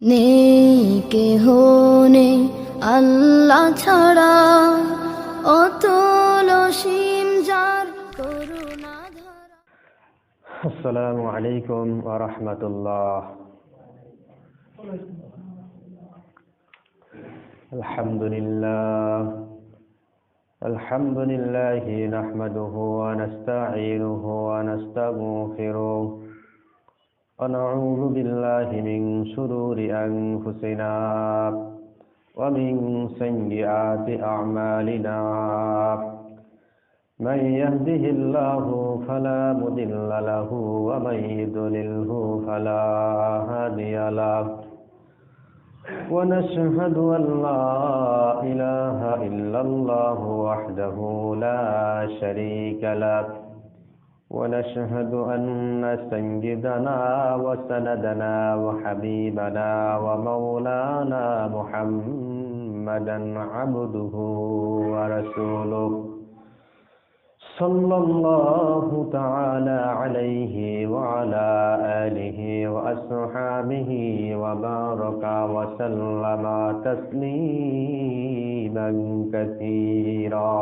নেই কেহ নেই আল্লাহ ছাড়া, অতল সীম যার করুণা ধারা। আসসালামু আলাইকুম ওয়া রাহমাতুল্লাহ। আলহামদুলিল্লাহ নাহমাদুহু ওয়া নাস্তাঈনুহু ওয়া নাস্তাগফিরুহ ওয়া নাউযু বিল্লাহি মিন শুরুরি আনফুসিনা ওয়া মিন সাইয়্যাতি আ'মালিনা। من يهده الله فلا مضل له ومن يضلله فلا هادي له ونشهد أن لا إله إلا الله وحده لا شريك له ونشهد أن سيدنا وسندنا وحبيبنا ومولانا محمدا عبده ورسوله صلى الله تعالى عليه وعلى آله وأصحابه وبارك وسلم تسليما كثيرا.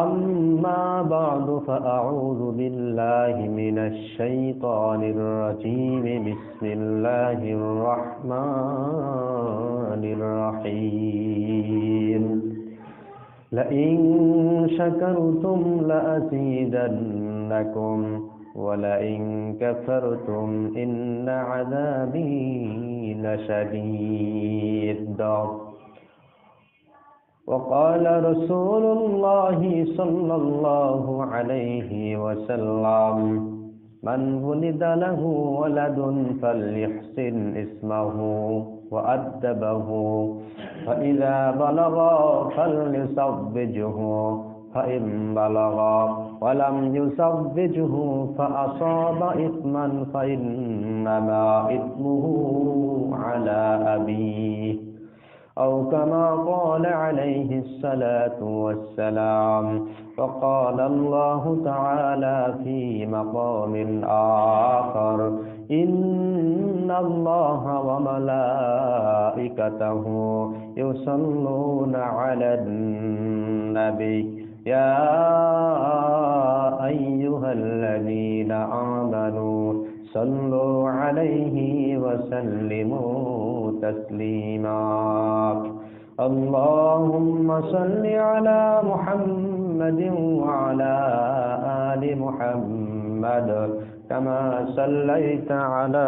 أما بعد فأعوذ بالله من الشيطان الرجيم. بسم الله الرحمن الرحيم. لئن شكرتم لأزيدنكم ولئن كفرتم إن عذابي لشديد. وقال رسول الله صلى الله عليه وسلم من ولد له ولد فليحسن اسمه وأدبه فإذا بلغ فليصبجه فإن بلغ ولم يصبجه فأصاب إثما فإنما إثمه على أبيه أو كما قال عليه الصلاة والسلام. وقال الله تعالى في مقام آخر إن الله وملائكته يصلون على النبي يا أيها الذين آمنوا صلوا عليه وسلموا تسليما. اللهم صل على محمد وعلى آل محمد كما صليت على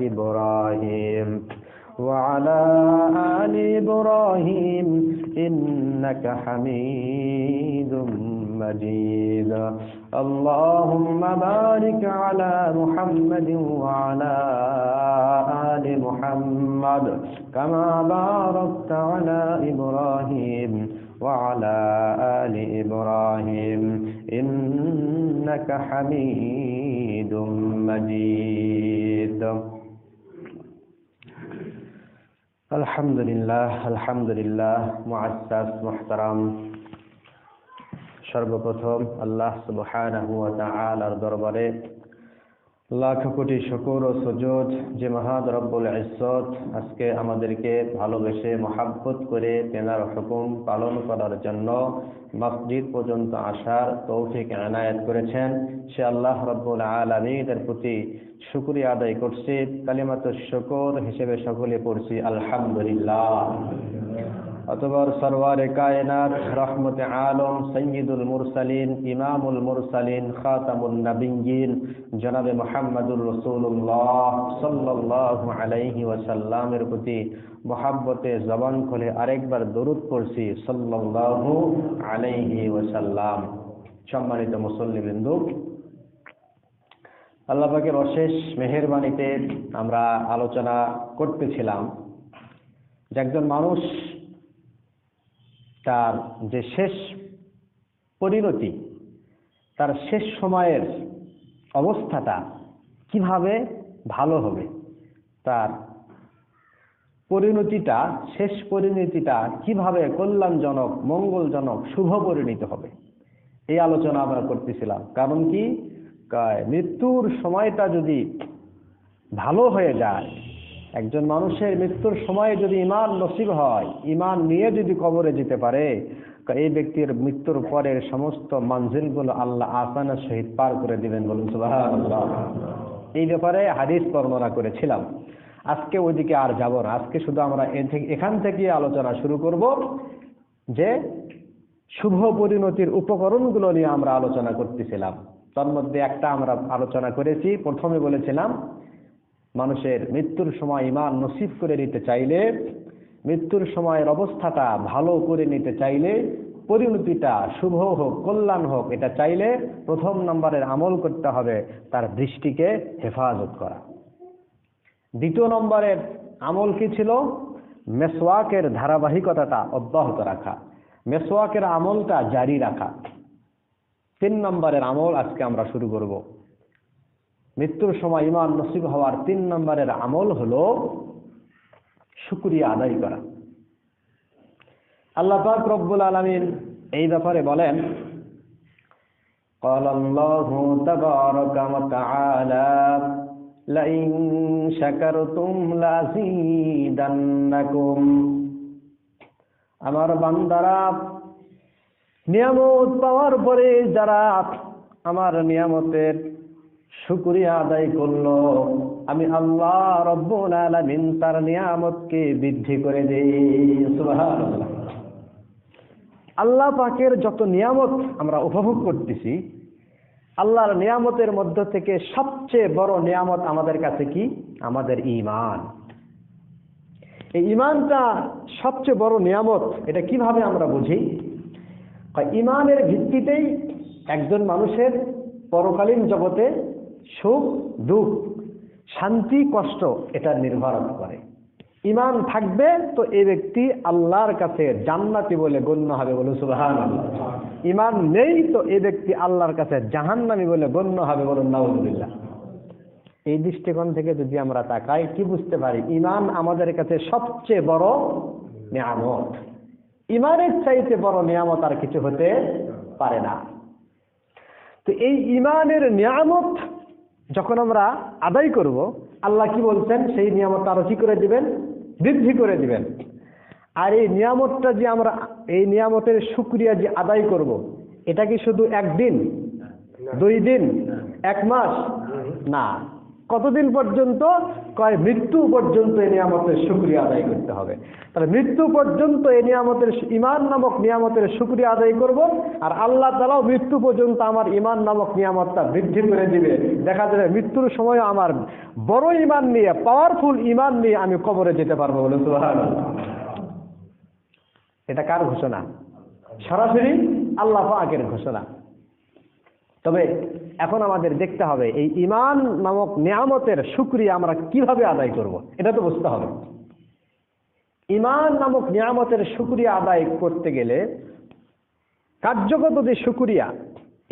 إبراهيم وعلى آل إبراهيم إنك حميد مجيد. اللهم بارك على محمد وعلى آل محمد كما باركت على إبراهيم وعلى آل إبراهيم إنك حميد مجيد. আলহামদুলিল্লাহ মুআজ্জাজ মুহতারাম। সর্বপ্রথম আল্লাহ সুবহানাহু ওয়া তাআলার দরবারে লাখ কোটি শুকর ও সুজুদ যে মহান রব্বুল ইজ্জত আজকে আমাদেরকে ভালোবেসে মহাব্বত করে তেনার হুকুম পালন করার জন্য মসজিদ পর্যন্ত আসার তৌফিক এনায়েত করেছেন, সে আল্লাহ রব্বুল আলামিনের প্রতি শুকরিয়া আদায় করছি। কালিমাতুশ শুকর হিসেবে সকলে পড়ছি আলহামদুলিল্লাহ। অতঃপর সরওয়ারে কায়নাত রহমতে আলম সাইয়্যিদুল মুরসালিন ইমামুল মুরসালিন খাতামুন নবিয়্যিন জনাবে মুহাম্মদুর রাসূলুল্লাহ সাল্লাল্লাহু আলাইহি ওয়াসাল্লামের প্রতি মহাব্বতে জবান খুলে আরেকবার দরুদ পড়ছি সাল্লাল্লাহু আলাইহি ওয়াসাল্লাম। সম্মানিত মুসল্লিবৃন্দ, আল্লাহ পাকের অশেষ মেহেরবানিতে আমরা আলোচনা করতেছিলাম যে একজন মানুষ তার যে শেষ পরিণতি, তার শেষ সময়ের অবস্থাটা কিভাবে ভালো হবে, তার পরিণতিটা শেষ পরিণতিটা কিভাবে কল্যাণজনক মঙ্গলজনক শুভ পরিণত হবে, এই আলোচনা আমরা করতেছিলাম। কারণ কি, মৃত্যুর সময়টা যদি ভালো হয়ে যায়। একজন মানুষের মৃত্যুর সময় যদি ঈমান নসিব হয়, ঈমান নিয়ে যদি কবরে যেতে পারে, এই ব্যক্তির মৃত্যুর পরের সমস্ত মানজিলগুলো আল্লাহ আসানের সহিত পার করে দিবেন। বলুন সুবহানাল্লাহ। এই ব্যাপারে হাদিস বর্ণনা করেছিলাম। আজকে ওইদিকে আর যাব না। আজকে শুধু আমরা এখান থেকে আলোচনা শুরু করব যে শুভ পরিণতির উপকরণগুলো নিয়ে আমরা আলোচনা করতেছিলাম। তার মধ্যে একটা আমরা আলোচনা করেছি, প্রথমে বলেছিলাম মানুষের মৃত্যুর সময় ঈমান নসিব করে নিতে চাইলে, মৃত্যুর সময়ের অবস্থাটা ভালো করে নিতে চাইলে, পরিণতিটা শুভ হোক কল্যাণ হোক এটা চাইলে প্রথম নম্বরের আমল করতে হবে তার দৃষ্টিকে হেফাজত করা। দ্বিতীয় নম্বরের আমল কি ছিল? মেসওয়াকের ধারাবাহিকতাটা অব্যাহত রাখা, মেসওয়াকের আমলটা জারি রাখা। 3 নম্বরের আমল আজকে আমরা শুরু করব। মৃত্যুর সময় ঈমান নসিব হওয়ার 3 নম্বরের আমল হলো শুকরিয়া আদায় করা। আল্লাহ পাক রব্বুল আলামিন এই ব্যাপারে বলেন, قال الله تبارك وتعالى لئن شكرتم لأزيدنكم। আমার বান্দারা, নিয়ামত পাওয়ার পরে যারা আমার নিয়ামতের শুকরিয়া আদায় করলো, আমি আল্লাহ রব্বুল আলামিন তার নিয়ামতকে বৃদ্ধি করে দেই। সুবহানাল্লাহ। আল্লাহ পাকের যত নিয়ামত আমরা উপভোগ করতেছি, আল্লাহর নিয়ামতের মধ্য থেকে সবচেয়ে বড় নিয়ামত আমাদের কাছে কি? আমাদের ঈমান। এই ঈমানটা সবচেয়ে বড় নিয়ামত। এটা কিভাবে আমরা বুঝি? ঈমানের ভিত্তিতেই একজন মানুষের পরকালীন জগতে সুখ দুঃখ, শান্তি কষ্ট এটা নির্ভর করে। ঈমান থাকবে তো এই ব্যক্তি আল্লাহর কাছে জান্নাতি বলে গণ্য হবে। বলুন সুবহানাল্লাহ। ঈমান নেই তো এই ব্যক্তি আল্লাহর কাছে জাহান্নামী বলে গণ্য হবে। বলুন নাউযুবিল্লাহ। এই দৃষ্টিকোণ থেকে যদি আমরা তাকাই, কি বুঝতে পারি? ঈমান আমাদের কাছে সবচেয়ে বড় নিয়ামত। ঈমানের চাইতে বড় নিয়ামত আর কিছু হতে পারে না। তো এই ঈমানের নিয়ামত যখন আমরা আদায় করব, আল্লাহ কি বলছেন? সেই নিয়ামত আরো কি করে দিবেন? বৃদ্ধি করে দিবেন। আর এই নিয়ামতটা যে আমরা, এই নিয়ামতের শুকরিয়া যে আদায় করব, এটা কি শুধু একদিন, 2 দিন, 1 মাস? না। কতদিন পর্যন্ত? কয় মৃত্যু পর্যন্ত এই নিয়ামতের শুকরিয়া আদায় করতে হবে। তাহলে মৃত্যু পর্যন্ত এই নিয়ামতের, ঈমান নামক নিয়ামতের শুকরিয়া আদায় করব, আর আল্লাহ তাআলাও মৃত্যু পর্যন্ত আমার ঈমান নামক নিয়ামতটা বৃদ্ধি করে দিবে। দেখা যাবে মৃত্যুর সময় আমার বড় ঈমান নিয়ে, পাওয়ারফুল ঈমান নিয়ে আমি কবরে যেতে পারবো। বলুন সুবহানাল্লাহ। এটা কার ঘোষণা? সরাসরি আল্লাহ পাকের ঘোষণা। তবে এখন আমাদের দেখতে হবে এই ঈমান নামক নিয়ামতের শুকরিয়া আমরা কিভাবে আদায় করব, এটা তো বুঝতে হবে। ঈমান নামক নিয়ামতের শুকরিয়া আদায় করতে গেলে কার্যগত যে শুকরিয়া,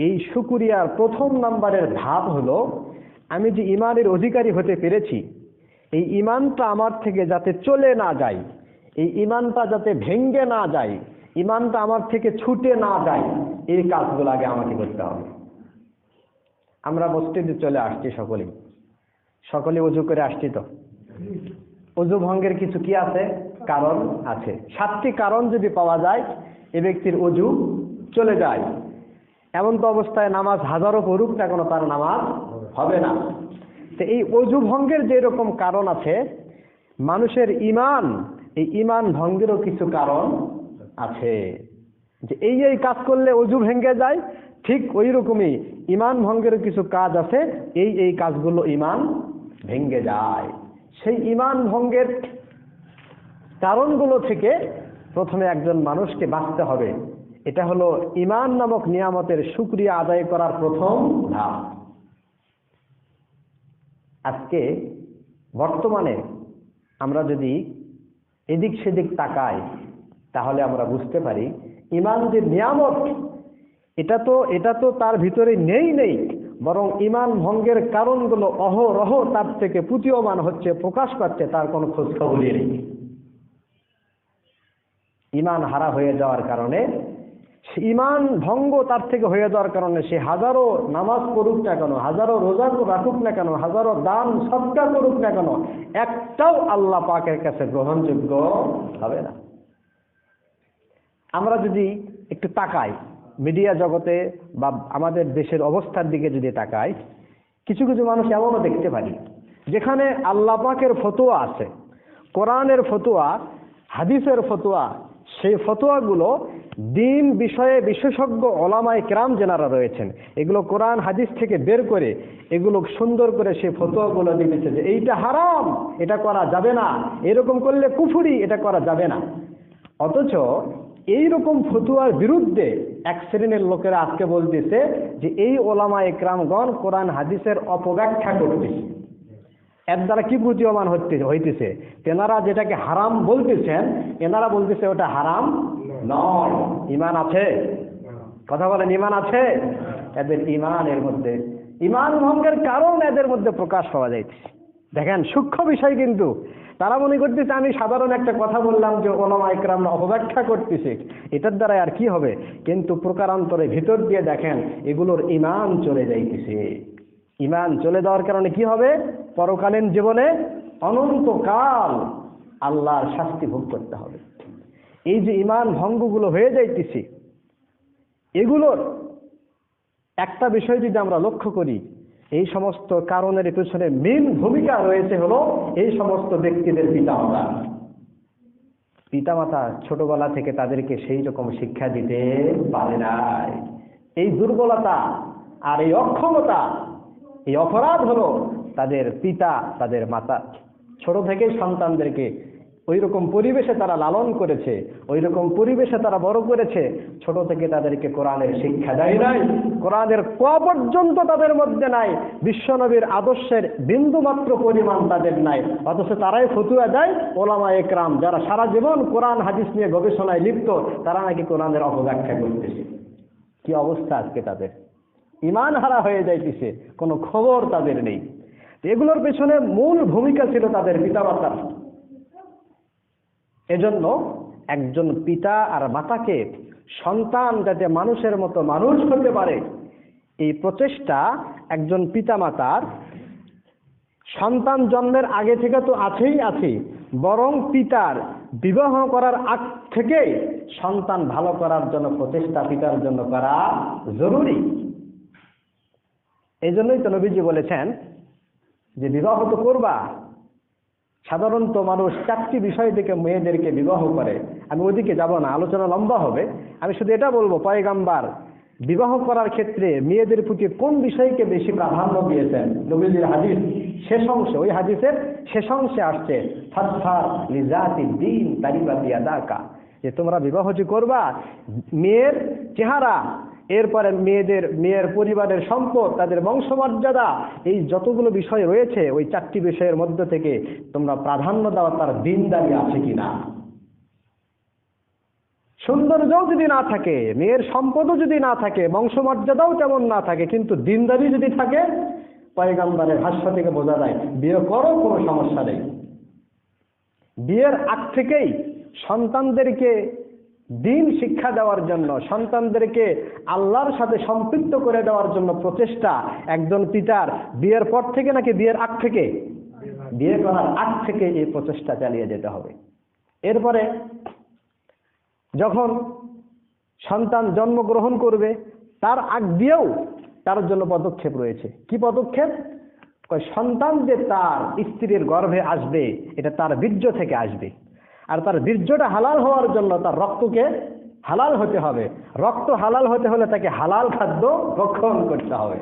এই শুকরিয়ার প্রথম নম্বরের ধাপ হলো আমি যে ঈমানের অধিকারী হতে পেরেছি, এই ঈমানটা আমার থেকে যাতে চলে না যায়, এই ঈমানটা যাতে ভেঙ্গে না যায়, ঈমানটা আমার থেকে ছুটে না যায়, এই কাজগুলো আগে আমাকে করতে হবে। আমরা মসজিদে চলে আসছি, সকলে ওযু করে আসছি। তো ওযু ভঙ্গের কিছু কি আছে? কারণ আছে। 7টি কারণ যদি পাওয়া যায়, এ ব্যক্তির ওযু চলে যায়। এমন তো অবস্থায় নামাজ হাজারো পড়ুক না কেন, তার নামাজ হবে না। তো এই ওযু ভঙ্গের যে রকম কারণ আছে, মানুষের ঈমান, এই ঈমান ভঙ্গেরও কিছু কারণ আছে। যে এই কাজ করলে ওযু ভেঙে যায়, ঠিক ওই রকমই ঈমান ভঙ্গের কিছু কাজ আছে, এই কাজগুলো ঈমান ভেঙে যায়। সেই ঈমান ভঙ্গের কারণগুলো থেকে প্রথমে একজন মানুষকে বাঁচতে হবে। এটা হলো ঈমান নামক নিয়ামতের শুকরিয়া আদায় করার প্রথম ধাপ। আজকে বর্তমানে আমরা যদি এদিক সেদিক তাকাই, তাহলে আমরা বুঝতে পারি ঈমান যে নিয়ামত, এটা তো তার ভিতরে নেই, বরং ঈমান ভঙ্গের কারণগুলো অহরহ তার থেকে প্রতীয়মান হচ্ছে, প্রকাশ পাচ্ছে, তার কোনো খোঁজ খবরই নেই। ঈমান হারা হয়ে যাওয়ার কারণে ঈমান ভঙ্গ তার থেকে হয়ে যাওয়ার কারণে সে হাজারো নামাজ পড়ুক না কেন, হাজারো রোজা রাখুক না কেন, হাজারো দান সদকা করুক না কেন, একটাও আল্লাহ পাকের কাছে গ্রহণযোগ্য হবে না। আমরা যদি একটু তাকাই মিডিয়া জগতে বা আমাদের দেশের অবস্থার দিকে যদি তাকাই, কিছু কিছু মানুষ এমনও দেখতে পারি যেখানে আল্লাহ পাকের ফতোয়া আছে, কোরআনের ফতোয়া, হাদিসের ফতোয়া, সেই ফতোয়াগুলো দিন বিষয়ে বিশেষজ্ঞ ওলামায়ে কেরাম যারা রয়েছেন এগুলো কোরআন হাদিস থেকে বের করে এগুলো সুন্দর করে সেই ফতোয়াগুলো দিয়েছে যে এইটা হারাম, এটা করা যাবে না, এরকম করলে কুফরি, এটা করা যাবে না। অথচ এইরকম ফতুয়ার বিরুদ্ধে এক শ্রেণীর লোকেরা আজকে বলতেছে যে এই ওলামায়ে কেরামগণ কোরআন হাদিসের অপব্যাখ্যা করতেছে। এর দ্বারা কি প্রতীয়মান হইতেছে, তেনারা যেটাকে হারাম বলতেছেন এনারা বলতেছে ওটা হারাম নয়। ঈমান আছে? কথা বলেন, ঈমান আছে? এদের ঈমানের মধ্যে ঈমান ভঙ্গের কারণ এদের মধ্যে প্রকাশ পাওয়া যাইতেছে। দেখেন সূক্ষ্ম বিষয়, কিন্তু তারা মনে করতেছে আমি সাধারণ একটা কথা বললাম যে ওলামায়ে কেরামরা অপব্যাখ্যা করতেছে, এটার দ্বারা আর কি হবে, কিন্তু প্রকারান্তরে ভিতর দিয়ে দেখেন এগুলোর ঈমান চলে যাইতেছে। ঈমান চলে যাওয়ার কারণে কি হবে, পরকালীন জীবনে অনন্তকাল আল্লাহর শাস্তি ভোগ করতে হবে। এই যে ঈমান ভঙ্গগুলো হয়ে যাইতেছে, এগুলোর একটা বিষয় যদি আমরা লক্ষ্য করি, এই সমস্ত কারণের পেছনে মেইন ভূমিকা রয়েছে হলো এই সমস্ত ব্যক্তিদের পিতামাতা। পিতামাতা ছোটবেলা থেকে তাদেরকে সেই রকম শিক্ষা দিতে পারে নাই। এই দুর্বলতা আর এই অক্ষমতা, এই অপরাধ হলো তাদের পিতা, তাদের মাতা ছোট থেকেই সন্তানদেরকে ওই রকম পরিবেশে তারা লালন করেছে, ওই রকম পরিবেশে তারা বড় করেছে, ছোট থেকে তাদেরকে কোরআনের শিক্ষা দেয় নাই, কোরআনের ক পর্যন্ত তাদের মধ্যে নাই, বিশ্বনবীর আদর্শের বিন্দু মাত্র পরিমাণ তাদের নাই। অথচ তারাই ফতুয়া দেয় ওলামায়ে কেরাম যারা সারা জীবন কোরআন হাদিস নিয়ে গবেষণায় লিপ্ত, তারা নাকি কোরআনের অপব্যাখ্যা করতেছে। কি অবস্থা আজকে তাদের, ঈমান হারা হয়ে যাইতেছে, কোনো খবর তাদের নেই। এগুলোর পেছনে মূল ভূমিকা ছিল তাদের পিতামাতার। এজন্য একজন পিতা আর মাতাকে সন্তান যাতে মানুষের মতো মানুষ হতে পারে, এই প্রচেষ্টা একজন পিতামাতার সন্তান জন্মের আগে থেকে তো আছেই আছে, বরং পিতার বিবাহ করার আগ থেকেই সন্তান ভালো করার জন্য প্রচেষ্টা পিতার জন্য করা জরুরি। এই জন্যই তো নবীজি বলেছেন যে বিবাহ তো করবা। সাধারণত মানুষ চারটি বিষয় থেকে মেয়েদেরকে বিবাহ করে, আমি ওদিকে যাব না, আলোচনা লম্বা হবে। আমি শুধু এটা বলবো, পয়গাম্বার বিবাহ করার ক্ষেত্রে মেয়েদের প্রতি কোন বিষয়কে বেশি প্রাধান্য দিয়েছেন। নবীজির হাদিস শেষ অংশে, ওই হাদিসের শেষ অংশে আসছে ফাসফার লিজাতিদ দ্বীন তারিবাত ইয়াদাকা, যে তোমরা বিবাহ যে করবা, মেয়ের চেহারা, এরপরে মেয়ের পরিবারের সম্পদ, তাদের বংশমর্যাদা, এই যতগুলো বিষয় রয়েছে ওই চারটি বিষয়ের মধ্য থেকে তোমরা প্রাধান্য দাও তার দিনদারি আছে কিনা। সৌন্দর্যও যদি না থাকে, মেয়ের সম্পদও যদি না থাকে, বংশমর্যাদাও তেমন না থাকে, কিন্তু দিনদারি যদি থাকে, পয়গম্বরের ভাষ্য থেকে বোঝা যায় বিয়ে করো, কোনো সমস্যা নেই। বিয়ের আগ থেকেই সন্তানদেরকে দিন শিক্ষা দেওয়ার জন্য, সন্তানদেরকে আল্লাহর সাথে সম্পৃক্ত করে দেওয়ার জন্য প্রচেষ্টা একজন পিতার বিয়ের পর থেকে নাকি বিয়ের আগ থেকে, বিয়ে করার আগ থেকে এই প্রচেষ্টা চালিয়ে যেতে হবে। এরপরে যখন সন্তান জন্মগ্রহণ করবে তার আগ দিয়েও তার জন্য পদক্ষেপ রয়েছে। কি পদক্ষেপ? সন্তান যে তার স্ত্রীর গর্ভে আসবে এটা তার বীর্য থেকে আসবে, আর তার বীর্যটা হালাল হওয়ার জন্য তার রক্তকে হালাল হতে হবে। রক্ত হালাল হতে হলে তাকে হালাল খাদ্য ভক্ষণ করতে হবে।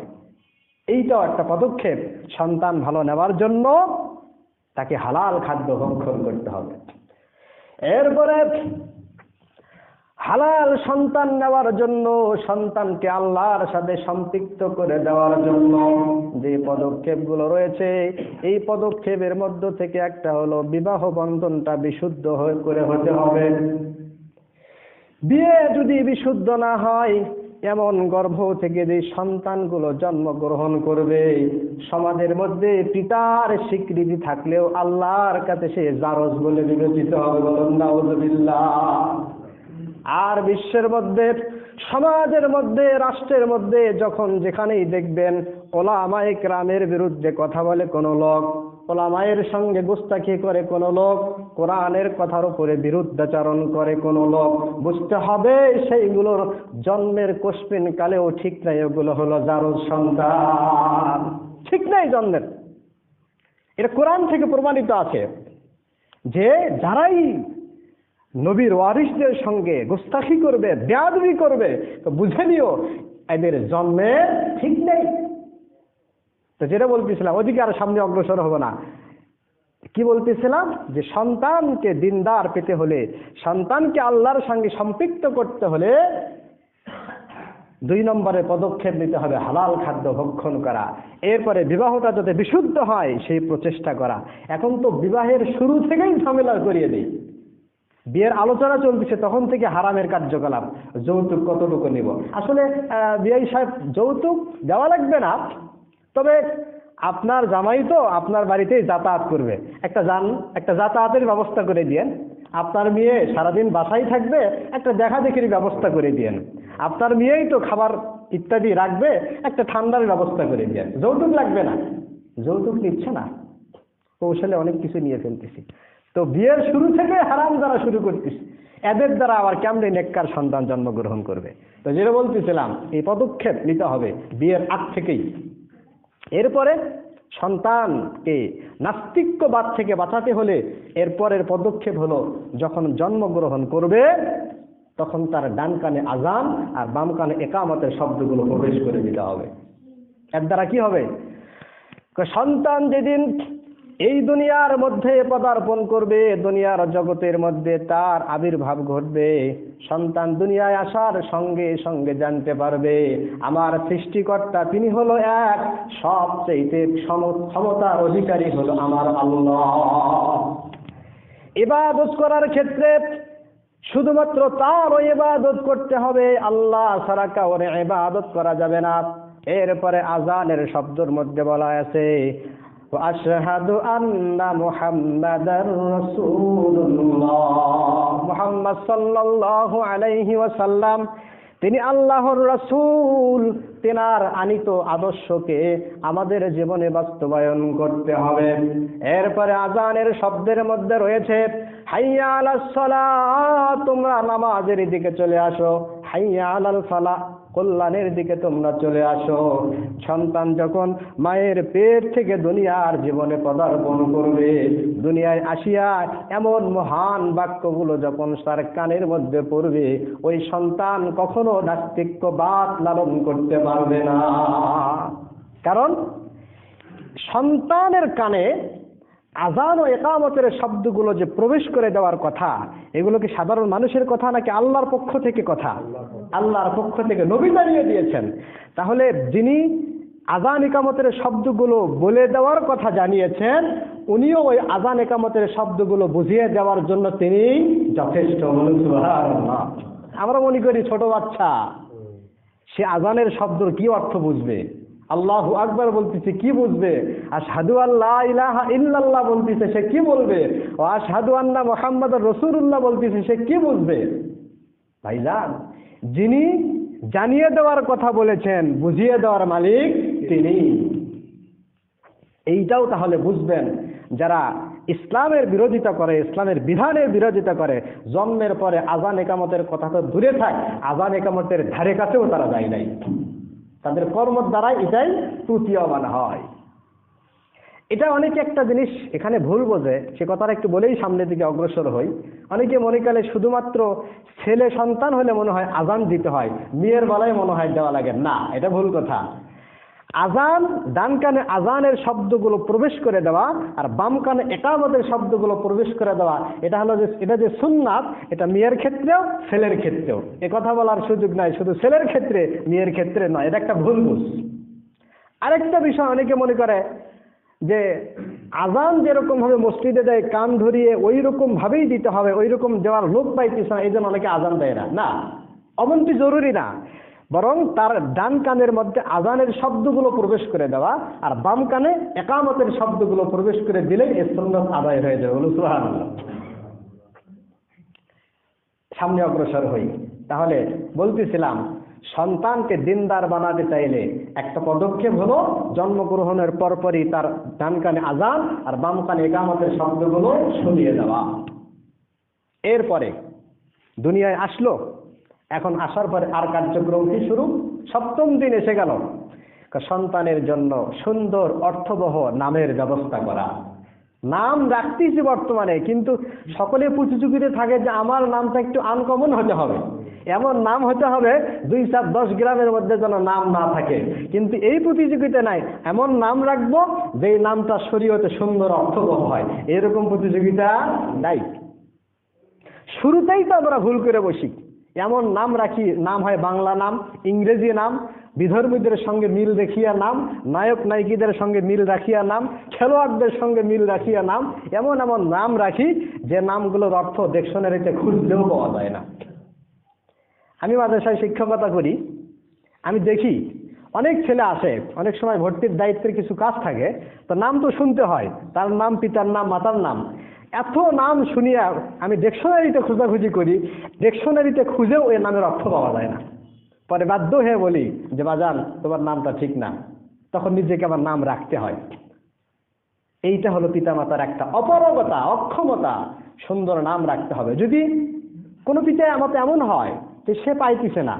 এইটাও একটা পদক্ষেপ, সন্তান ভালো নেওয়ার জন্য তাকে হালাল খাদ্য ভক্ষণ করতে হবে। এরপরে হালাল সন্তান নেওয়ার জন্য, সন্তানকে আল্লাহর সাথে সম্পৃক্ত করে দেওয়ার জন্য যে পদক্ষেপগুলো রয়েছে, এই পদক্ষেপের মধ্য থেকে একটা হলো বিবাহ বন্ধনটা বিশুদ্ধ করে হতে হবে। বিয়ে যদি বিশুদ্ধ না হয়, এমন গর্ভ থেকে যে সন্তানগুলো জন্মগ্রহণ করবে, সমাজের মধ্যে পিতার স্বীকৃতি থাকলেও আল্লাহর কাছে সে জারজ বলে বিবেচিত হবে। বলুন নাউযুবিল্লাহ। আর বিশ্বের মধ্যে সমাজের মধ্যে, রাষ্ট্রের মধ্যে যখন যেখানেই দেখবেন ওলামায়ে কেরামের বিরুদ্ধে কথা বলে কোনো লোক, ওলামায়ের সঙ্গে গুস্তাখি করে কোনো লোক, কোরআনের কথার উপরে বিরুদ্ধাচরণ করে কোনো লোক, বুঝতে হবে সেইগুলোর জন্মের কোশ্চিন কালেও ঠিক নাই, ওগুলো হলো জারজ সন্তান, ঠিক নাই জন্মের। এটা কোরআন থেকে প্রমাণিত আছে যে যারাই নবীর ওয়ারিসদের সঙ্গে গুস্তাখি করবে, বেয়াদবি করবে, তো বুঝে নিও এদের জন্মে ঠিক নেই। তো যেটা বলতেছিলাম, ওদিকে আর সামনে অগ্রসর হবো না। কি বলতেছিলাম যে সন্তানকে দিনদার পেতে হলে, সন্তানকে আল্লাহর সঙ্গে সম্পৃক্ত করতে হলে 2 নম্বরে পদক্ষেপ নিতে হবে হালাল খাদ্য ভক্ষণ করা। এরপরে বিবাহটা যাতে বিশুদ্ধ হয় সেই প্রচেষ্টা করা। এখন তো বিবাহের শুরু থেকেই ঝামেলা করিয়ে দেই। বিয়ের আলোচনা চলতেছে তখন থেকে হারামের কার্যকলাপ, যৌতুক কতটুকু নিব। আসলে বিয়ে সাহেব যৌতুক দেওয়া লাগবে না, তবে আপনার জামাই তো আপনার বাড়িতেই যাতায়াত করবে, একটা যাতায়াতের ব্যবস্থা করে দিয়েন। আপনার মেয়ে সারাদিন বাসায় থাকবে, একটা দেখা দেখির ব্যবস্থা করে দিয়েন। আপনার মেয়েই তো খাবার ইত্যাদি রাখবে, একটা ঠান্ডার ব্যবস্থা করে দিয়েন। যৌতুক লাগবে না, যৌতুক নিচ্ছে না, কৌশলে অনেক কিছু নিয়ে ফেলতেছি। তো বিয়ের শুরু থেকে হারাম যারা শুরু করতেছে, এদের দ্বারা আবার কেমনে নেককার সন্তান জন্মগ্রহণ করবে? তো যেটা বলতেছিলাম, এই পদক্ষেপ নিতে হবে বিয়ের আগ থেকেই। এরপরে সন্তানকে নাস্তিক্যবাদ থেকে বাঁচাতে হলে এরপরের পদক্ষেপ হলো, যখন জন্মগ্রহণ করবে তখন তার ডান কানে আজান আর বাম কানে ইকামতের শব্দগুলো প্রবেশ করে দিতে হবে। এর দ্বারা কি হবে? সন্তান যেদিন এই দুনিয়ার মধ্যে পদার্পণ করবে, দুনিয়ার জগতের মধ্যে তার আবির্ভাব ঘটবে, সন্তান দুনিয়ায় আসার সঙ্গে সঙ্গে জানতে পারবে আমার সৃষ্টিকর্তা তিনি হলো এক, সবচেয়ে ক্ষমতার অধিকারী হলো আমার আল্লাহ। ইবাদত করার ক্ষেত্রে শুধুমাত্র তারও ইবাদত করতে হবে, আল্লাহ ছাড়া কাউর ইবাদত করা যাবে না। এরপরে আজানের শব্দের মধ্যে বলা আছে আশহাদু আন্না মুহাম্মাদার রাসূলুল্লাহ, মুহাম্মদ সাল্লাল্লাহু আলাইহি ওয়াসাল্লাম তিনি আল্লাহর রাসূল, তেনার আনিত আদর্শকে আমাদের জীবনে বাস্তবায়ন করতে হবে। এরপরে আজানের শব্দের মধ্যে রয়েছে হাইয়া আলাস সালাহ, তোমরা নামাজের দিকে চলে আসো, হাইয়া আলাল ফালাহ, কল্যাণের দিকে তোমরা চলে আসো। সন্তান যখন মায়ের পেট থেকে দুনিয়ার জীবনে পদার্পণ করবে, দুনিয়ায় আসিয়া এমন মহান বাক্যগুলো যখন তার কানের মধ্যে পড়বে, ওই সন্তান কখনো নাস্তিক্যবাদ লালন করতে পারবে না। কারণ সন্তানের কানে আজান ও ইকামতের শব্দগুলো যে প্রবেশ করে দেওয়ার কথা, এগুলো কি সাধারণ মানুষের কথা নাকি আল্লাহর পক্ষ থেকে কথা? আল্লাহর পক্ষ থেকে, নবী জানিয়ে দিয়েছেন। তাহলে যিনি আজান ইকামতের শব্দগুলো বলে দেওয়ার কথা জানিয়েছেন, উনিও ওই আজান ইকামতের শব্দগুলো বুঝিয়ে দেওয়ার জন্য তিনি যথেষ্ট। সুবহানাল্লাহ। আমরা মনে করি ছোট বাচ্চা, সে আজানের শব্দের কি অর্থ বুঝবে? আল্লাহু আকবার বলতেছে, কি বুঝবে? আশহাদু আল্লা ইলাহা ইল্লাল্লাহ বলতেছে, সে কি বলবে? ও আশহাদু আন্না মুহাম্মাদুর রাসূলুল্লাহ বলতেছে, সে কি বুঝবে? ভাইজান, যিনি জানিয়ে দেওয়ার কথা বলেছেন, বুঝিয়ে দেওয়ার মালিক তিনি। এইটাও তাহলে বুঝবেন, যারা ইসলামের বিরোধিতা করে, ইসলামের বিধানের বিরোধিতা করে, জন্মের পরে আজান ইকামতের কথা তো দূরে থাক, আজান ইকামতের ধারে কাছেও তারা যায় নাই। তাদের কর্মের দ্বারা এটাই প্রতীয়মান হয়। এটা অনেকে একটা জিনিস এখানে ভুল বোঝে, সে কথাটা একটু বলেই সামনের দিকে অগ্রসর হই। অনেকে মনে করে শুধুমাত্র ছেলে সন্তান হলে মনে হয় আজান দিতে হয়, মেয়ের বেলায় মনে হয় দেওয়া লাগে না। এটা ভুল কথা। আজান, ডান কানে আজানের শব্দগুলো প্রবেশ করে দেওয়া আর বাম কানে ইকামতের শব্দগুলো প্রবেশ করে দেওয়া, এটা যে সুন্নাত, এটা মেয়ের ক্ষেত্রেও ছেলের ক্ষেত্রেও। এ কথা বলার সুযোগ নাই, শুধু ছেলের ক্ষেত্রে মেয়ের ক্ষেত্রে নয়। এটা একটা ভুল বুঝ। আরেকটা বিষয়, অনেকে মনে করে যে আজান যেরকম ভাবে মসজিদে দেয় কান ধরিয়ে ওই রকম ভাবেই দিতে হবে, ওই রকম দেওয়ার লোক পাইতেছে না, এই জন্য অনেকে আজান দেয় না। না, অবনতি জরুরি না, বরং তার ডান কানের মধ্যে আজানের শব্দগুলো প্রবেশ করে দেওয়া আর বাম কানে ইকামতের শব্দগুলো প্রবেশ করে দিলেই এই সুন্নাত আদায় হয়ে যাবে। বলুন সুবহানাল্লাহ। সামনে অগ্রসর হই। তাহলে বলতেছিলাম সন্তানকে দিনদার বানাতে চাইলে একটা পদক্ষেপ হলো জন্মগ্রহণের পরপরই তার ডান কানে আযান আর বাম কানে ইকামতের শব্দগুলো শুনিয়ে দেওয়া। এরপরে দুনিয়ায় আসলো, এখন আসার পরে আর কার্যক্রম কি শুরু? 7ম দিন এসে গেল, সন্তানের জন্য সুন্দর অর্থবহ নামের ব্যবস্থা করা। নাম রাখতেছি বর্তমানে, কিন্তু সকলে প্রতিযোগিতা থাকে যে আমার নামটা একটু আনকমন হতে হবে, এমন নাম হতে হবে 2-4-10 গ্রামের মধ্যে যেন নাম না থাকে। কিন্তু এই প্রতিযোগিতা নাই, এমন নাম রাখবো যেই নামটা শরীয়তে সুন্দর অর্থবহ হয়, এরকম প্রতিযোগিতা নাই। শুরুতেই তো আমরা ভুল করে বসি, এমন নাম রাখি, নাম হয় বাংলা নাম, ইংরেজি নাম, বিধর্মীদের সঙ্গে মিল দেখিয়া নাম, নায়ক নায়িকাদের সঙ্গে মিল রাখিয়া নাম, খেলোয়াড়দের সঙ্গে মিল রাখিয়া নাম, এমন এমন নাম রাখি যে নামগুলোর অর্থ ডিকশনারিতে খুঁজলেও পাওয়া যায় না। আমি মাদ্রাসায় শিক্ষকতা করি, আমি দেখি অনেক ছেলে আসে, অনেক সময় ভর্তির দায়িত্বের কিছু কাজ থাকে, তো নাম তো শুনতে হয়, তার নাম, পিতার নাম, মাতার নাম, এত নাম শুনিয়া আমি ডিকশনারিতে খোঁজাখুঁজি করি, ডিকশনারিতে খুঁজেও এর নামের অর্থ পাওয়া যায় না। পরে বাধ্য হয়ে বলি যে বাজান তোমার নামটা ঠিক না, তখন নিজেকে আমার নাম রাখতে হয়। এইটা হলো পিতামাতার একটা অপারগতা, অক্ষমতা। সুন্দর নাম রাখতে হবে। যদি কোনো পিতা আমাকে এমন হয় যে সে পাইতেছে না,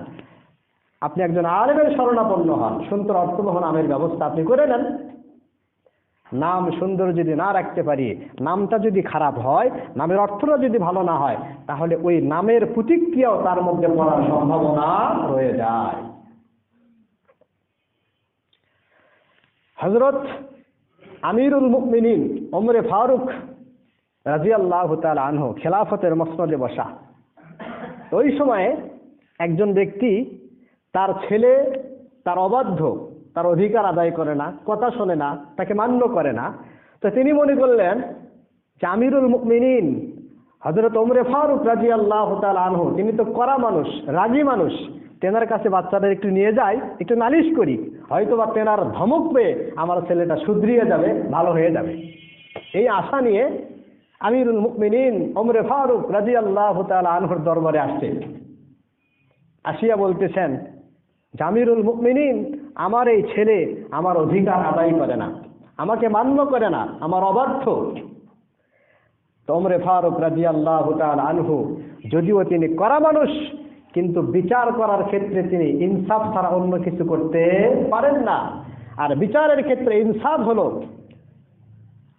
আপনি একজন আলেমের শরণাপন্ন হন, সুন্দর অর্থবহ নামের ব্যবস্থা আপনি করে নেন। নাম সুন্দর যদি না রাখতে পারি, নামটা যদি খারাপ হয়, নামের অর্থটা যদি ভালো না হয়, তাহলে ওই নামের প্রতিক্রিয়াও তার মধ্যে পড়ার সম্ভাবনা রয়ে যায়। হযরত আমিরুল মুমিনিন ওমরে ফারুক রাদিয়াল্লাহু তাআলা আনহু খেলাফতের মসনদে বসা। ওই সময়ে একজন ব্যক্তি, তার ছেলে তার অবাধ্য, তার অধিকার আদায় করে না, কথা শোনে না, তাকে মান্য করে না। তো তিনি মনে করলেন যে আমিরুল মুমিনিন হযরত ওমরে ফারুক রাদিয়াল্লাহু তাআলা আনহু, তিনি তো কড়া মানুষ, রাগী মানুষ, তেনার কাছে বাচ্চাদের একটু নিয়ে যাই, একটু নালিশ করি, হয়তো বা তেনার ধমক পেয়ে আমার ছেলেটা শুধরিয়ে যাবে, ভালো হয়ে যাবে। এই আশা নিয়ে আমিরুল মুমিনিন ওমরে ফারুক রাদিয়াল্লাহু তাআলা আনহুর দরবারে আসছে। আসিয়া বলতেছেন, আমিরুল মুমিনিন, আমার এই ছেলে আমার অধিকার আদায় করে না, আমাকে মান্য করে না, আমার অবাধ্য। ওমরে ফারুক রাদিয়াল্লাহু তাআলা আনহু, যদিও তিনি কড়া মানুষ, কিন্তু বিচার করার ক্ষেত্রে তিনি ইনসাফ ছাড়া অন্য কিছু করতে পারেন না। আর বিচারের ক্ষেত্রে ইনসাফ হলো,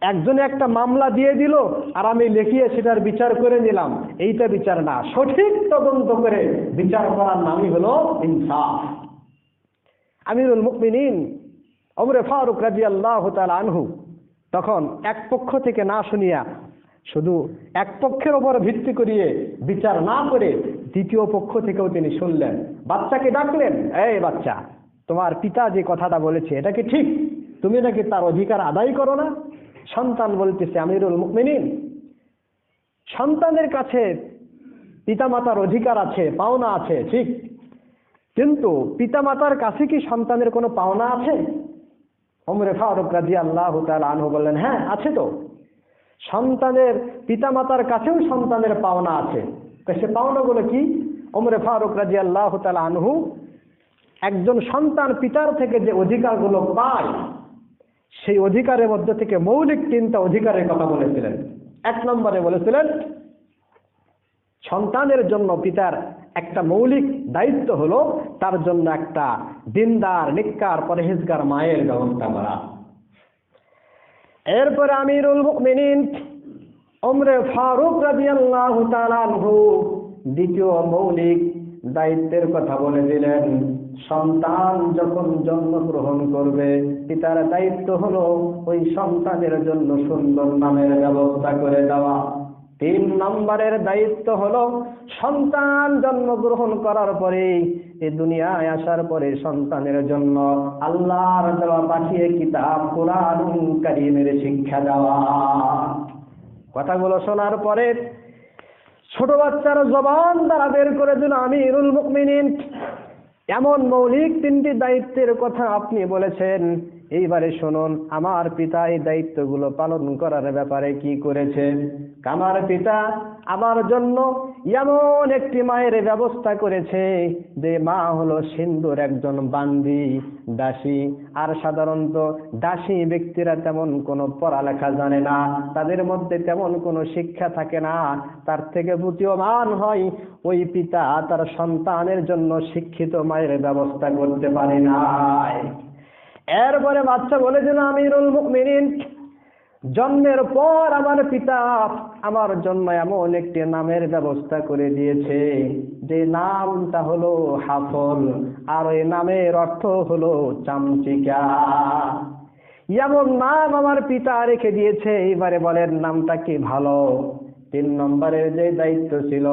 একজনে একটা মামলা দিয়ে দিল আর আমি লিখিয়ে সেটার বিচার করে নিলাম, এইটা বিচার না। সঠিক তদন্ত করে বিচার করার নামই হলো ইনসাফ। আমিরুল মুমিনিন ওমরে ফারুক রাদিয়াল্লাহু তাআলা আনহু তখন এক পক্ষ থেকে না শুনিয়া, শুধু এক পক্ষের উপর ভিত্তি করিয়ে বিচার না করে দ্বিতীয় পক্ষ থেকেও তিনি শুনলেন। বাচ্চাকে ডাকলেন, এই বাচ্চা, তোমার পিতা যে কথাটা বলেছে এটা কি ঠিক? তুমি নাকি তার অধিকার আদায় করো না? সন্তান বলতেছে, আমিরুল মুমিনিন, সন্তানের কাছে পিতামাতার অধিকার আছে, পাওনা আছে, ঠিক, কিন্তু পিতামাতার কাছে কি সন্তানের কোনো পাওনা আছে? ওমরে ফারুক রাদিয়াল্লাহু তাআলা আনহু বললেন, হ্যাঁ আছে তো। সন্তানের পিতামাতার কাছেও সন্তানের পাওনা আছে। সে পাওনাগুলো কি? ওমরে ফারুক রাদিয়াল্লাহু তাআলা আনহু একজন সন্তান পিতার থেকে যে অধিকারগুলো পায়, সেই অধিকারের মধ্যে থেকে মৌলিক 3টা অধিকারের কথা বলেছিলেন। 1 নম্বরে বলেছিলেন, সন্তানের জন্য পিতার একটা মৌলিক দায়িত্ব হলো তার জন্য একটা দিনদার, নেককার, পরহেজগার মায়ের ব্যবস্থা করা। এরপরে আমিরুল মুমিনিন ওমরে ফারুক রাদিয়াল্লাহু তাআলা আনহু দ্বিতীয় মৌলিক দায়িত্বের কথা বলে দিলেন। সন্তান যখন জন্মগ্রহণ করবে, পিতার দায়িত্ব হলো ওই সন্তানের জন্য সুন্দর নামের ব্যবস্থা করে দেওয়া। 3 নম্বরের দায়িত্ব হলো সন্তান জন্মগ্রহণ করার পরে, এই দুনিয়ায় আসার পরে সন্তানের জন্য আল্লাহর দেওয়া পাঠিয়ে কিতাব কুরআনুল কারীমের শিক্ষা দেওয়া। কথাগুলো শোনার পরে ছোট বাচ্চার জবান দ্বারা বের করে দিল, আমিরুল মুমিনিন, এমন মৌলিক 3টি দায়িত্বের কথা আপনি বলেছেন, এইবারে শুনুন আমার পিতা এই দায়িত্বগুলো পালন করার ব্যাপারে কি করেছে। আমার পিতা আমার জন্য এমন একটি মায়ের ব্যবস্থা করেছে যে মা হলো সিন্ধুর একজন বান্দি দাসী। আর সাধারণত দাসী ব্যক্তিরা তেমন কোনো পড়ালেখা জানে না, তাদের মধ্যে তেমন কোনো শিক্ষা থাকে না। তার থেকে বুদ্ধিমান হয় ওই পিতা তার সন্তানের জন্য শিক্ষিত মায়ের ব্যবস্থা করতে পারে না। এরপরে বাচ্চা বলেছিল আমিরুল মুমিনিন, জন্মের পর আমার পিতা আমার জন্য এমন একটি নামের ব্যবস্থা করে দিয়েছে যে নামটা হলো হাফল, আর ওই নামের অর্থ হলো চামচিকা। এমন নাম আমার পিতা রেখে দিয়েছে। এইবারে বলেন নামটা কি ভালো। 3 নম্বরের যে দায়িত্ব ছিল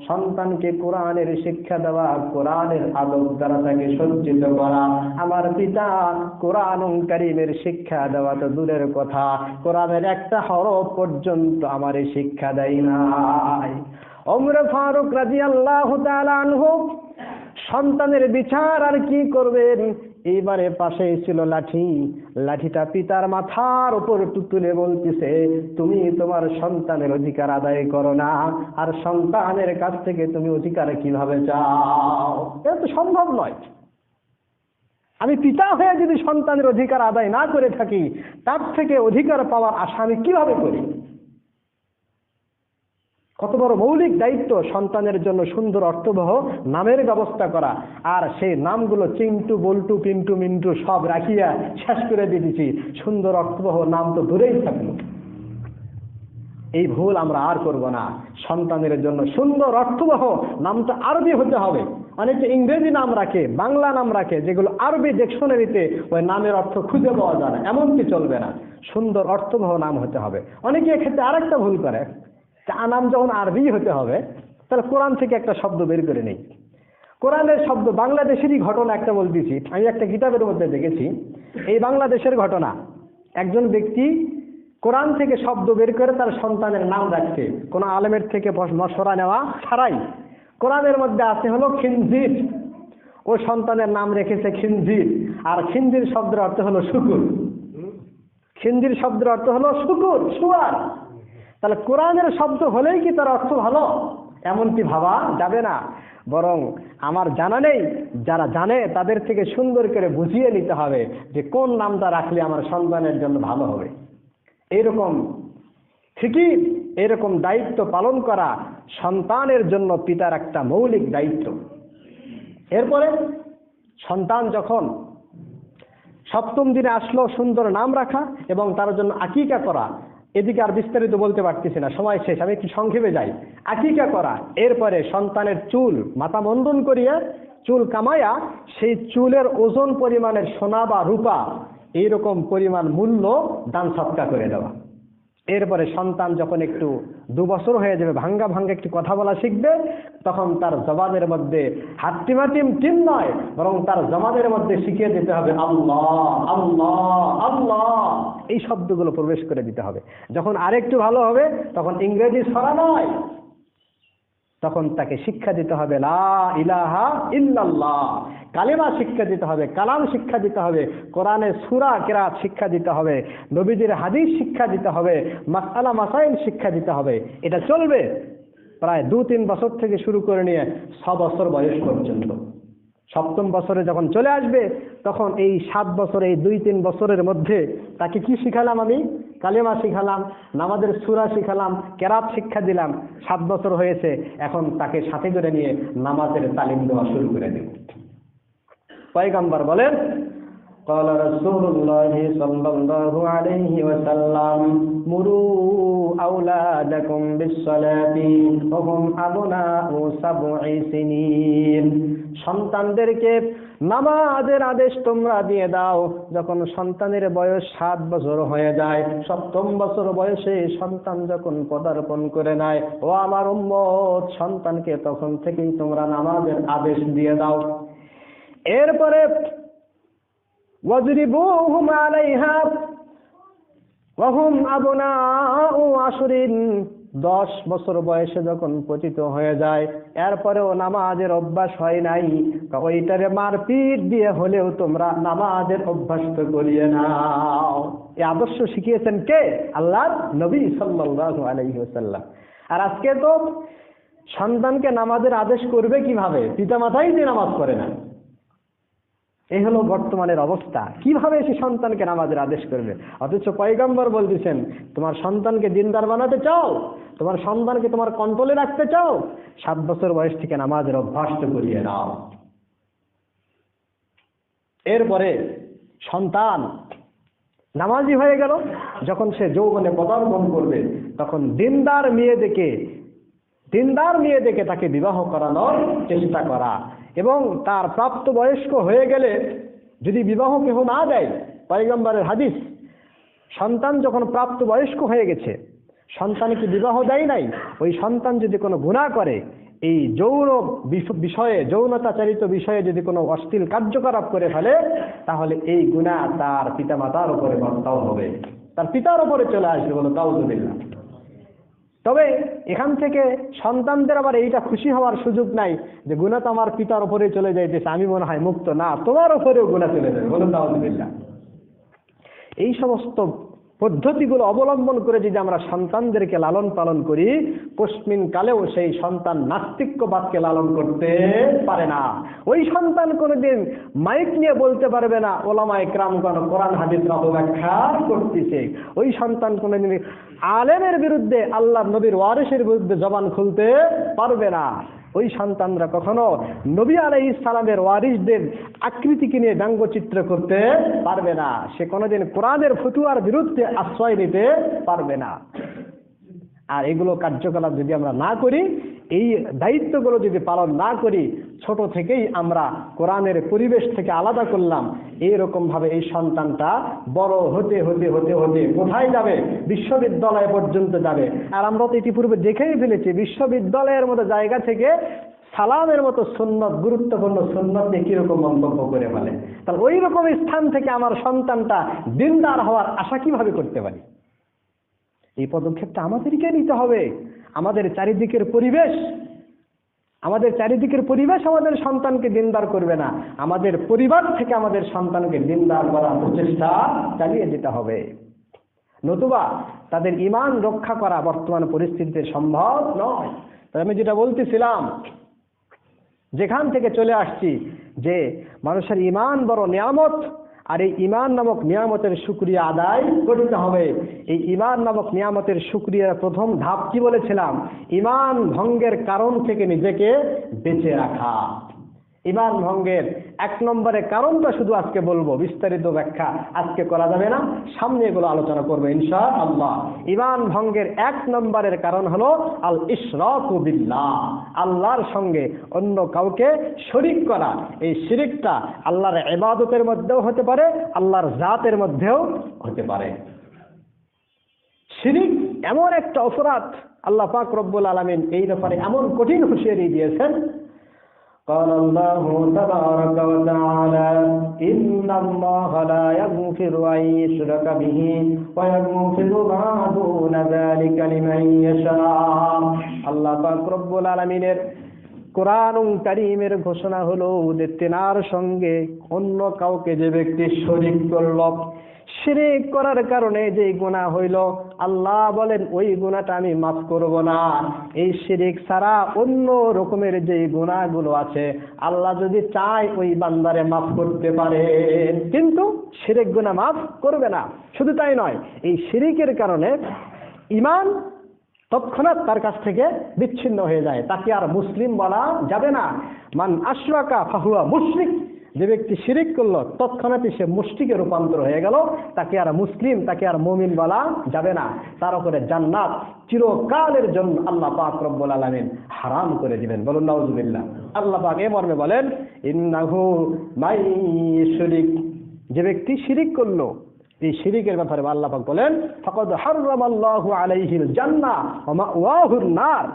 সন্তানকে কোরআনের শিক্ষা দেওয়া, কোরআনের আদব দ্বারা তাকে সজ্জিত করা। আমার পিতা কোরআনুল কারীমের শিক্ষা দেওয়া তো দূরের কথা, কোরআনের একটা হরফ পর্যন্ত আমারে শিক্ষা দেয় নাই। ওমর ফারুক রাদিয়াল্লাহু তাআলা আনহু সন্তানের বিচার আর কি করবেন, এইবারে পাশেই ছিল লাঠি। লাঠিটা পিতার মাথার উপর তুলে বলতেছে, তুমি তোমার সন্তানের অধিকার আদায় করো না, আর সন্তানের কাছ থেকে তুমি অধিকার কিভাবে চাও? এটা তো সম্ভব নয়। আমি পিতা হয়ে যদি সন্তানের অধিকার আদায় না করে থাকি, তার থেকে অধিকার পাওয়ার আশা আমি কিভাবে করি? কত বড় মৌলিক দায়িত্ব সন্তানের জন্য সুন্দর অর্থবহ নামের ব্যবস্থা করা। আর সেই নামগুলো চিন্টু, বল্টু, পিন্টু, মিন্টু সব রাখিয়া শেষ করে দিয়েছি, সুন্দর অর্থবহ নাম তো দূরেই থাকলো। এই ভুল আমরা আর করব না। সন্তানের জন্য সুন্দর অর্থবহ নামটা আরবি হতে হবে। অনেকে ইংরেজি নাম রাখে, বাংলা নাম রাখে, যেগুলো আরবি ডিকশনারিতে ওই নামের অর্থ খুঁজে পাওয়া যায় না, এমনকি চলবে না। সুন্দর অর্থবহ নাম হতে হবে। অনেকে এক্ষেত্রে আরেকটা ভুল করে, নাম যখন আরবি হতে হবে তাহলে কোরআন থেকে একটা শব্দ বের করে নেই। কোরআনের শব্দ বাংলাদেশেরই ঘটনা একটা বলতেছি, আমি একটা কিতাবের মধ্যে দেখেছি এই বাংলাদেশের ঘটনা। একজন ব্যক্তি কোরআন থেকে শব্দ বের করে তার সন্তানের নাম রাখছে, কোনো আলেমের থেকে মশওরা নেওয়া ছাড়াই। কোরআনের মধ্যে আছে হলো খিনজির, ও সন্তানের নাম রেখেছে খিনজির। আর খিনজির শব্দের অর্থ হলো শুকুর। খিনজির শব্দের অর্থ হলো শুকুর, শুয়ার। তাহলে কোরআনের শব্দ হলেই কি তার অর্থ ভালো? এমনটি ভাবা যাবে না। বরং আমার জানা নেই, যারা জানে তাদের থেকে সুন্দর করে বুঝিয়ে নিতে হবে যে কোন নামটা রাখলে আমার সন্তানের জন্য ভালো হবে। এইরকম ঠিকই এরকম দায়িত্ব পালন করা সন্তানের জন্য পিতার একটা মৌলিক দায়িত্ব। এরপরে সন্তান যখন 7ম দিনে আসলো, সুন্দর নাম রাখা এবং তার জন্য আকিকা করা। এদিকে আর বিস্তারিত বলতে পারতেছি না, সময় শেষ, আমি একটু সংক্ষেপে যাই। আকিকা করা, এরপরে সন্তানের চুল মাথা মন্ডন করিয়া চুল কামাইয়া সেই চুলের ওজন পরিমাণের সোনা বা রূপা এইরকম পরিমাণ মূল্য দান সৎকার করে দেওয়া। এরপরে সন্তান যখন একটু 2 বছর হয়ে যাবে, ভাঙ্গা ভাঙ্গা একটু কথা বলা শিখবে, তখন তার জবানের মধ্যে হাট্টিমাটিম টিম নয়, বরং তার জবানের মধ্যে শিখিয়ে দিতে হবে আল্লাহ আল্লাহ আল্লাহ, এই শব্দগুলো প্রবেশ করে দিতে হবে। যখন আরেকটু ভালো হবে তখন ইংরেজি ছড়া নয়, তখন তাকে শিক্ষা দিতে হবে লা ইলাহা ইল্লাল্লাহ, কালেমা শিক্ষা দিতে হবে, কালাম শিক্ষা দিতে হবে, কোরআনের সূরা কেরাত শিক্ষা দিতে হবে, নবীজির হাদিস শিক্ষা দিতে হবে, মাসআলা মাসাইল শিক্ষা দিতে হবে। এটা চলবে প্রায় 2-3 বছর থেকে শুরু করে নিয়ে 6 বছর বয়স পর্যন্ত। 7ম বছরে যখন চলে আসবে তখন এই 7 বছর, এই 2-3 বছরের মধ্যে তাকে কি শিখালাম? আমি কালেমা শিখালাম, নামাজের সূরা শিখালাম, কেরাত শিক্ষা দিলাম। 7 বছর হয়েছে, এখন তাকে সাথে করে নিয়ে নামাজের তালিম দেওয়া শুরু করে দেব। পয়গম্বর বলেন قال رسول الله صلى الله عليه وسلم مروا أولادكم بالصلاة وهم أبناء 7 سنين। সন্তানদেরকে নামাজের আদেশ তোমরা দিয়ে দাও যখন সন্তানের বয়স 7 বছর হয়ে যায়। 7ম বছর বয়সে সন্তান যখন পদার্পণ করে নেয়, ও আমার উম্মত, সন্তানকে তখন থেকেই তোমরা নামাজের আদেশ দিয়ে দাও। এরপরে ওয়াজরিবুহুম আলাইহা ওয়া হুম আবনাউ আশুরিন 10 বছর বয়সে যখন পতিত হয়ে যায়, এরপরেও নামাজের অভ্যাস হয় নাই, ওইটারে মারপিট দিয়ে হলেও তোমরা নামাজের অভ্যাস তো করিয়ে নাও। এই আদর্শ শিখিয়েছেন কে? আল্লাহর নবী সাল্লাল্লাহু আলাইহি ওয়াসাল্লাম। আর আজকে তো সন্তানকে নামাজের আদেশ করবে কিভাবে? পিতামাতাই যে নামাজ পড়ে না, এই হলো বর্তমানের অবস্থা। কিভাবে সে সন্তানকে নামাজের আদেশ করবে? অথচ পয়গম্বর বলতেছেন, তোমার সন্তানকে দিনদার বানাতে চাও, তোমার সন্তানকে তোমার কন্ট্রোলে রাখতে চাও, 7 বছর বয়স থেকে নামাজের অভ্যাস তো করিয়ে নাও। এরপরে সন্তান নামাজি হয়ে গেল, যখন সে যৌবনে পদার্পণ করবে তখন দিনদার মেয়ে দেখে তাকে বিবাহ করানোর চেষ্টা করা, এবং তার প্রাপ্ত বয়স্ক হয়ে গেলে যদি বিবাহ কেহ না দেয়, পয়গম্বরের হাদিস, সন্তান যখন প্রাপ্ত বয়স্ক হয়ে গেছে, সন্তানকে বিবাহ দেয় নাই, ওই সন্তান যদি কোনো গুনাহ করে, এই যৌন বিষয়ে, যৌনতাচারিত বিষয়ে যদি কোনো অশ্লীল কার্যকলাপ করে ফেলে, তাহলে এই গুনাহ তার পিতামাতার উপরে বর্তাও হবে, তার পিতার উপরে চলে আসবে, বলো তাউযুবিল্লাহ। তবে এখান থেকে সন্তানদের আবার এইটা খুশি হওয়ার সুযোগ নাই যে গুনাহ তো আমার পিতার উপরে চলে যাইতেছে, আমি মনে হয় মুক্ত, না, তোমার উপরেও গুনাহ চলে যাবে, বলুন তাউযুবিল্লাহ। এই সমস্ত পদ্ধতিগুলো অবলম্বন করে যদি আমরা সন্তানদেরকে লালন পালন করি, পশ্চিম কালেও সেই সন্তান নাস্তিক্যবাদকে লালন করতে পারে না। ওই সন্তান কোনোদিন মাইক নিয়ে বলতে পারবে না ওলামায়ে কেরামগণ কোরআন হাদিসের অপব্যাখ্যা করতেছে। ওই সন্তান কোনোদিন আলেমের বিরুদ্ধে, আল্লাহর নবীর ওয়ারিসের বিরুদ্ধে জবান খুলতে পারবে না। ওই সন্তানরা কখনো নবী আলাইহিস সালামের ওয়ারিসদের আকৃতিকে নিয়ে ব্যঙ্গচিত্র করতে পারবে না। সে কোনোদিন কোরআনের ফতুয়ার বিরুদ্ধে আশ্রয় নিতে পারবে না। আর এগুলো কার্যকলাপ যদি আমরা না করি, এই দায়িত্বগুলো যদি পালন না করি, ছোট থেকেই আমরা কোরআনের পরিবেশ থেকে আলাদা করলাম, এইরকম ভাবে এই সন্তানটা বড় হতে হতে হতে হতে কোথায় যাবে? বিশ্ববিদ্যালয় পর্যন্ত যাবে। আর আমরা তো ইতিপূর্বে দেখেই ফেলেছি, বিশ্ববিদ্যালয়ের মতো জায়গা থেকে সালামের মতো সুন্নত, গুরুত্বপূর্ণ সুন্নত নিয়ে কিরকম মন্তব্য করে ফেলে। তাহলে ওই রকম স্থান থেকে আমার সন্তানটা দিনদার হওয়ার আশা কিভাবে করতে পারি? এই পদক্ষেপটা আমাদেরকে নিতে হবে। আমাদের চারিদিকের পরিবেশ আমাদের সন্তানকে দিনদার করবে না, আমাদের পরিবার থেকে আমাদের সন্তানকে দিনদার করার প্রচেষ্টা চালিয়ে যেতে হবে। নতুবা তাদের ঈমান রক্ষা করা বর্তমান পরিস্থিতিতে সম্ভব নয়। তাই আমি যেটা বলতেছিলাম, যেখান থেকে চলে আসছি, যে মানুষের ঈমান বড় নিয়ামত, আর এই ঈমান নামক নিয়ামতের শুকরিয়া আদায় করতে হবে। এই ঈমান নামক নিয়ামতের শুকরিয়ার প্রথম ধাপ কি বলেছিলাম? ঈমান ভঙ্গের কারণ থেকে নিজেকে বেঁচে রাখা। ঈমান ভঙ্গের 1 নম্বরের কারণটা শুধু আজকে বলবো, বিস্তারিত ব্যাখ্যা আজকে করা যাবে না, সামনে এগুলো আলোচনা করবো ইনশাআল্লাহ। ঈমান ভঙ্গের 1 নম্বরের কারণ হলো আল ইশরাকু বিল্লাহ, আল্লাহর সঙ্গে অন্য কাউকে শরীক করা। এই শিরকটা আল্লাহর ইবাদতের মধ্যেও হতে পারে, আল্লাহর জাতের মধ্যেও হতে পারে। শিরক এমন একটা অপরাধ, আল্লাহ পাক রব্বুল আলামিন এই ব্যাপারে এমন কঠিন হুঁশিয়ারি দিয়েছেন। قال الله تبارك وتعالى إن الله لا يغفر أن يشرك به ويغفر ما دون ذلك لمن يشاء। আল্লাহ পাক রব্বুল আলামিনের কোরআন কারীমের ঘোষণা হলো যে তেনার সঙ্গে অন্য কাউকে যে ব্যক্তি শরীক করল, শিরক করার কারণে যে গুনাহ হইল, আল্লাহ বলেন ওই গুনাহটা আমি মাফ করব না। এই শিরক ছাড়া অন্য রকমের যে গুনাহগুলো আছে, আল্লাহ যদি চায় ওই বান্দারে মাফ করতে পারেন, কিন্তু শিরক গুনাহ মাফ করবে না। শুধু তাই নয়, এই শিরকের কারণে ঈমান তৎক্ষণাৎ তার কাছ থেকে বিচ্ছিন্ন হয়ে যায়, তাকে আর মুসলিম বলা যাবে না। মান আশরাকা ফাহুয়া মুশরিক, যে ব্যক্তি শিরক করলো তৎক্ষণাৎই সে মুশরিকে রূপান্তর হয়ে গেল, তাকে আর মুসলিম, তাকে আর মুমিন বলা যাবে না। তার উপরে জান্নাত চিরকালের জন্য আল্লাহ পাক রব্বুল আলামিন হারাম করে দিবেন, বলুন নাউযুবিল্লাহ। আল্লাহ পাক এই মর্মে বলেন, ইন্নাহু মাই শিরিক, যে ব্যক্তি শিরক করলো, এই শিরকের ব্যাপারে আল্লাহ পাক বলেন, ফাকাদ হারামাল্লাহু আলাইহিল জান্নাহ ওয়া মাওয়াহুন নার,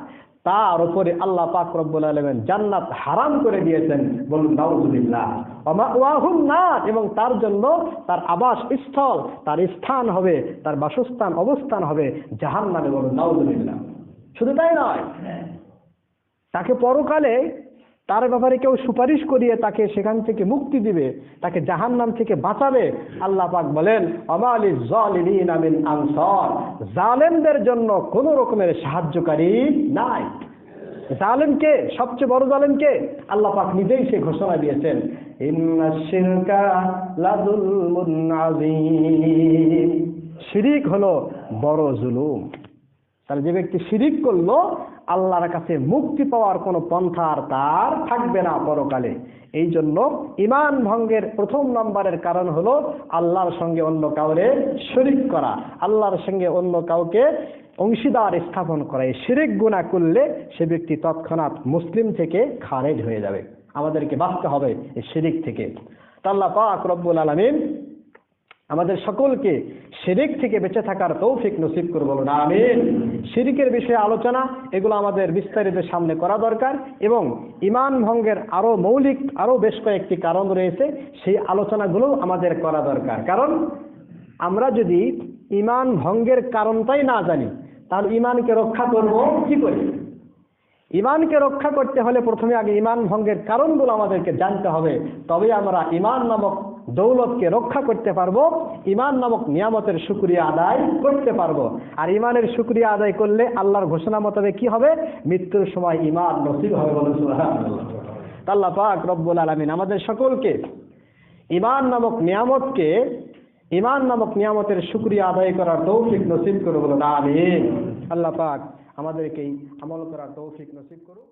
তার উপরে আল্লাহ পাক রব্বুল আলামিন জান্নাত হারাম করে দিয়েছেন, বলুন নাউযুবিল্লাহ। ওয়া মাওয়াহুন নার, এবং তার জন্য তার আবাস স্থল, তার স্থান হবে, তার বাসস্থান অবস্থান হবে জাহান্নামে, বলুন নাউযুবিল্লাহ। শুধু তাই নয়, তাকে পরকালে তার ব্যাপারে কেউ সুপারিশ করিয়ে তাকে সেখান থেকে মুক্তি দিবে, তাকে জাহান্নাম থেকে বাঁচাবে। আল্লাহ পাক বলেন ওয়া লিজ জালিমিনা মিন আনসার, জালেমদের জন্য কোন রকমের সাহায্যকারী নাই। জালেমকে, সবচেয়ে বড় জালেমকে আল্লাহ পাক নিজেই সে ঘোষণা দিয়েছেন, ইন্নাশ শিরকা লাযুলমুন আযীম, শিরিক হলো বড় জুলুম। তাহলে যে ব্যক্তি শিরিক করলো, আল্লাহর কাছে মুক্তি পাওয়ার কোনো পন্থা আর তার থাকবে না পরকালে। এই জন্য ঈমান ভঙ্গের প্রথম নম্বরের কারণ হলো আল্লাহর সঙ্গে অন্য কাউরে শরীক করা, আল্লাহর সঙ্গে অন্য কাউকে অংশীদার স্থাপন করা। এই শিরিক গুনাহ করলে সে ব্যক্তি তৎক্ষণাৎ মুসলিম থেকে খারেজ হয়ে যাবে। আমাদেরকে বাঁচতে হবে এই শিরিক থেকে। তা আল্লাহ পাক রব্বুল আলামিন আমাদের সকলকে শিরিক থেকে বেঁচে থাকার তৌফিক নসিব করে, বলুন আমিন। শিরিকের বিষয়ে আলোচনা, এগুলো আমাদের বিস্তারিত সামনে করা দরকার, এবং ঈমান ভঙ্গের আরো মৌলিক আরো বেশ কয়েকটি কারণ রয়েছে, সেই আলোচনাগুলো আমাদের করা দরকার। কারণ আমরা যদি ঈমান ভঙ্গের কারণটাই না জানি, তাহলে ঈমানকে রক্ষা করব কি করে? ঈমানকে রক্ষা করতে হলে প্রথমে আগে ঈমান ভঙ্গের কারণগুলো আমাদেরকে জানতে হবে, তবে আমরা ঈমান নামক দৌলতকে রক্ষা করতে পারবো, ঈমান নামক নিয়ামতের শুকরিয়া আদায় করতে পারবো। আর ঈমানের শুকরিয়া আদায় করলে আল্লাহর ঘোষণা মোতাবেক কি হবে? মৃত্যুর সময় ঈমান নসিব হবে, বলুন সুবহানাল্লাহ। আল্লাহ পাক রব্বুল আলামিন আমাদের সকলকে ঈমান নামক নিয়ামতের শুকরিয়া আদায় করার তৌফিক নসিব করুন, বলুন আমিন। আল্লাহ পাক আমাদেরকে আমল করার তৌফিক নসিব করুন।